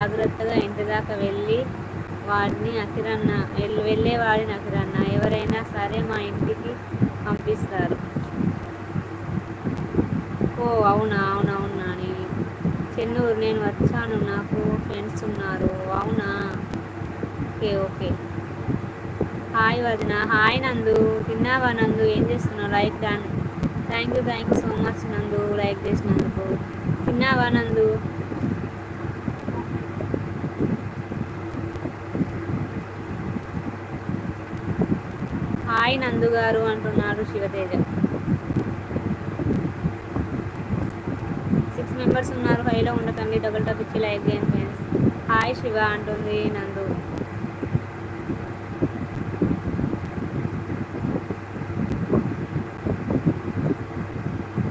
జాగ్రత్తగా ఇంటి దాకా వెళ్ళే వాడిని అఖిరన్న. ఎవరైనా సరే మా ఇంటికి పంపిస్తారు. ఓ అవునా, అవునవును నాని. చెన్నూరు నేను వచ్చాను, నాకు ఫ్రెండ్స్ ఉన్నారు. అవునా, ఓకే ఓకే. హాయ్ వదిన. హాయ్ నందు. తిన్నావా నందు? ఏం చేస్తున్నావు? Like done. Thank you so much నందు, లైక్ చేసినందుకు. తిన్నావా నందు? హాయ్ నందు గారు అంటున్నాడు శివతేజ. 6 మెంబర్స్ ఉన్నారు. హైలో ఉండకండి, డబుల్ టాప్ ఇచ్చి లైక్ చేయండి ఫ్రెండ్స్. హాయ్ శివ అంటుంది నందు.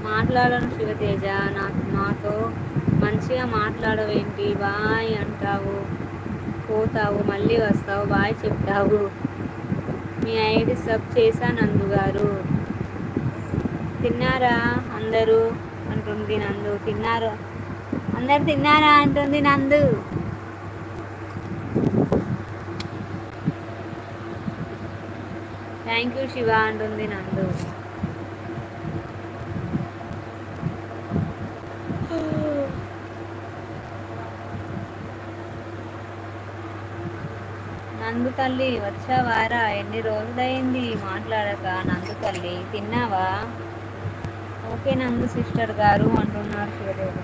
మాట్లాడను శివతేజ, నాతో మంచిగా మాట్లాడవేంటి? బాయ్ అంటావు, పోతావు, మళ్ళీ వస్తావు, బాయ్ చెప్తావు. మీ ఐడి సబ్ చేశా నందు గారు. తిన్నారా అందరూ అంటుంది నందు. తిన్నారు అందరు, తిన్నారా అంటుంది నందు. థ్యాంక్ యూ శివ అంటుంది నందు. నందు తల్లి వచ్చావారా? ఎన్ని రోజులైంది మాట్లాడక. నందు తల్లి తిన్నావా? ఓకే నందు సిస్టర్ గారు అంటున్నారు శివదేవి.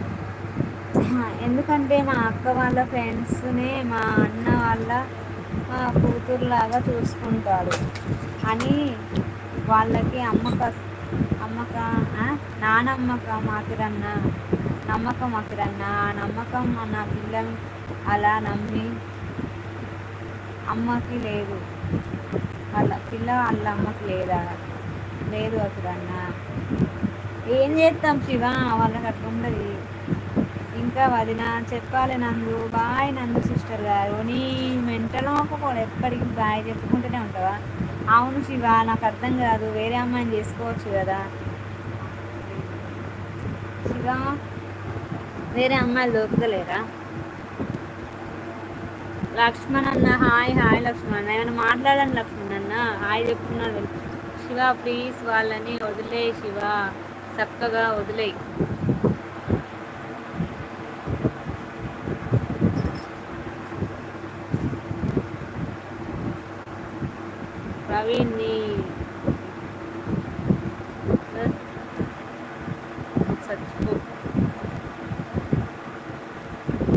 ఎందుకంటే మా అక్క వాళ్ళ ఫ్రెండ్స్నే మా అన్న వాళ్ళ కూతురులాగా చూసుకుంటాడు అని వాళ్ళకి నానమ్మకం అఖిరన్న. నమ్మకం అఖిరన్న. ఆ నమ్మకం నా పిల్ల అలా నమ్మి అమ్మకి లేదు. పిల్ల వాళ్ళ అమ్మకి లేదు అఖిరన్న. ఏం చేస్తాం శివ, వాళ్ళకి అట్లా ఉండదు. ఇంకా వదిన చెప్పాలి నందు. బాయ్ నందు సిస్టర్ గారు. నీ మెంటల్ కూడా ఎప్పటికీ బాయ్ చెప్పుకుంటూనే ఉంటావా? అవును శివ, నాకు అర్థం కాదు. వేరే అమ్మాయిని చేసుకోవచ్చు కదా శివ, వేరే అమ్మాయిలు దొరకలేరా? లక్ష్మణ్ అన్న హాయ్. హాయ్ లక్ష్మణ్. ఏమైనా మాట్లాడండి లక్ష్మణ్ అన్న. హాయ్ చెప్తున్నాడు శివ. ప్లీజ్ వాళ్ళని వదిలేయి శివ, చక్కగా వదిలేయి. ప్రవీణ్ని చచ్చిపో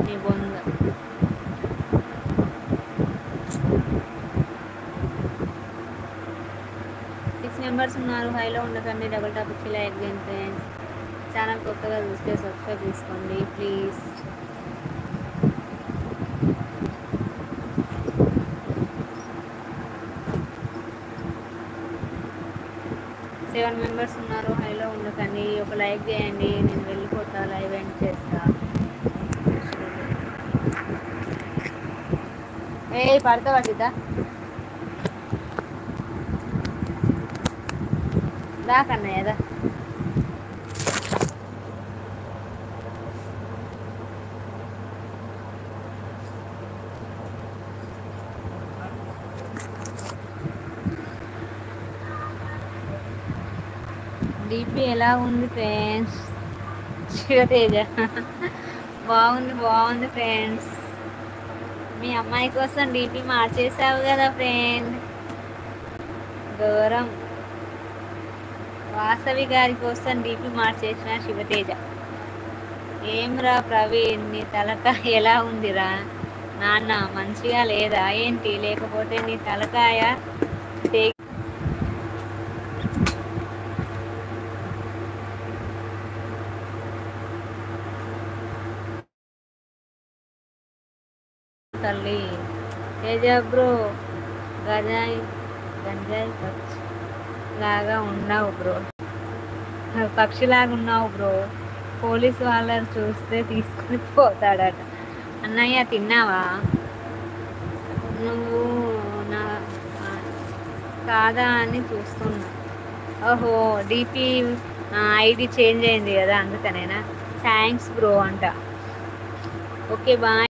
నీ బొంద. మెంబర్స్ ఉన్నారు. హైలో ఉండకండి, డబుల్ టాప్ ఇచ్చి లైక్ చేయండి ఫ్రెండ్స్. ఛానల్ కొత్తగా చూస్తే సబ్స్క్రైబ్ చేసుకోండి ప్లీజ్. సెవెన్ మెంబర్స్ ఉన్నారు. హైలో ఉండకండి, ఒక లైక్ చేయండి. నేను వెళ్ళిపోతా, లైవ్ ఎండ్ చేస్తా. పడతా పట్టిద్దా దాకన్నా కదా. డిపి ఎలా ఉంది ఫ్రెండ్స్? శివతేజ బాగుంది ఫ్రెండ్స్. మీ అమ్మాయి కోసం డిపి మార్చేసావు కదా ఫ్రెండ్. ఘోరం. వాసవి గారి కోసం డిపి మార్చేసిన శివతేజ. ఏమ్రా ప్రవీణ్, నీ తలకాయ ఎలా ఉందిరా నాన్న? మంచిగా లేదా ఏంటి? లేకపోతే నీ తలకాయ తల్లి. తేజ బ్రో, గంజాయి పక్షి లాగా ఉన్నావు బ్రో. పక్షిలాగా ఉన్నావు బ్రో. పోలీసు వాళ్ళని చూస్తే తీసుకుని పోతాడట. అన్నయ్య తిన్నావా? నువ్వు నా కాదా అని చూస్తున్నా. ఓహో, డిపి ఐడి చేంజ్ అయింది కదా అందుకనేనా? థ్యాంక్స్ బ్రో అంట. Okay bye.